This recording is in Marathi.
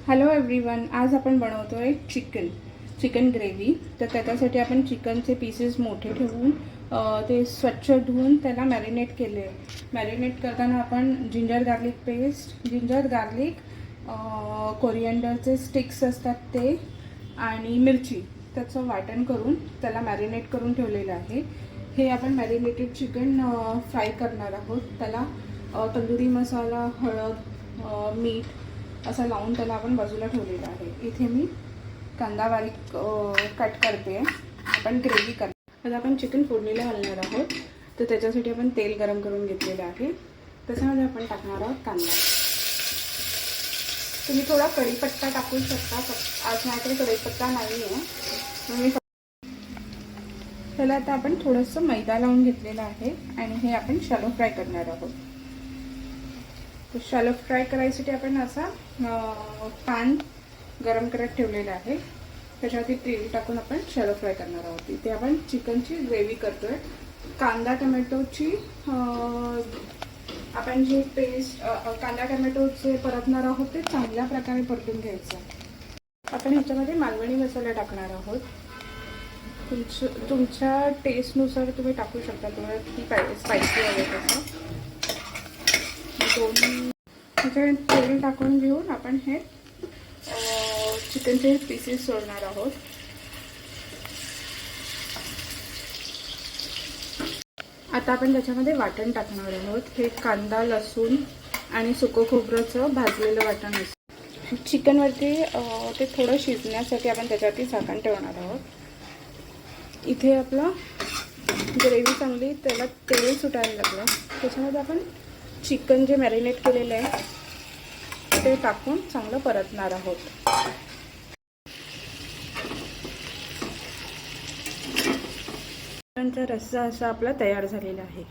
हॅलो एव्हरीवन, आज आपण बनवतोय चिकन ग्रेव्ही. तर त्याच्यासाठी आपण चिकनचे पीसेस मोठे ठेवून ते स्वच्छ धुवून त्याला मॅरिनेट केले. मॅरिनेट करताना आपण जिंजर गार्लिक कोरिअँडरचे स्टिक्स असतात ते आणि मिरची त्याचं वाटण करून त्याला मॅरिनेट करून ठेवलेलं आहे. हे आपण मॅरिनेटेड चिकन फ्राय करणार आहोत. त्याला तंदुरी मसाला, हळद, मीठ असं लावून त्याला आपण बाजूला ठेवलेलं आहे. इथे मी कांदा बारीक कट करते. आपण ग्रेव्ही करतो. आता आपण चिकन फोडणीला घालणार आहोत. तर त्याच्यासाठी आपण तेल गरम करून घेतलेलं आहे. त्याच्यामध्ये आपण टाकणार आहोत कांदा. तुम्ही थोडा कढीपत्ता टाकू शकता. आज माझ्याकडे कढीपत्ता नाही आहे. त्याला आता आपण थोडंसं मैदा लावून घेतलेलं आहे आणि हे आपण शॅलो फ्राय करणार आहोत. तर शॅलो फ्राय करायसाठी आपण असा पॅन गरम करत ठेवलेला आहे. त्याच्यावरती तेल टाकून आपण शॅलो फ्राय करणार आहोत. इथे आपण चिकनची ग्रेव्ही करतोय. कांदा टमॅटोची आपण जी पेस्ट कांदा टमॅटोचे परतणार आहोत ते चांगल्या प्रकारे परतून घ्यायचं. आपण ह्याच्यामध्ये मालवणी मसाला टाकणार आहोत. तुमच्या टेस्टनुसार तुम्ही टाकू शकता. तुम्हाला किती स्पायसी हवे तसं. तेल टाकून घेऊन आपण हे चिकनचे पीसेस सोडणार आहोत. आता आपण त्याच्यामध्ये वाटण टाकणार आहोत. हे कांदा, लसूण आणि सुकं खोबऱ्याचं भाजलेलं वाटण असतं. चिकनवरती ते थोडं शिजण्यासाठी आपण त्याच्यावरती झाकण ठेवणार आहोत. इथे आपलं ग्रेव्ही चांगली त्याला तेल सुटायला लागलं. त्याच्यामध्ये आपण चिकन जे मॅरिनेट केलेलं आहे ते टाकून चांगलं परतणार आहोत. चिकनचा रस्सा असा आपला तयार झालेला आहे.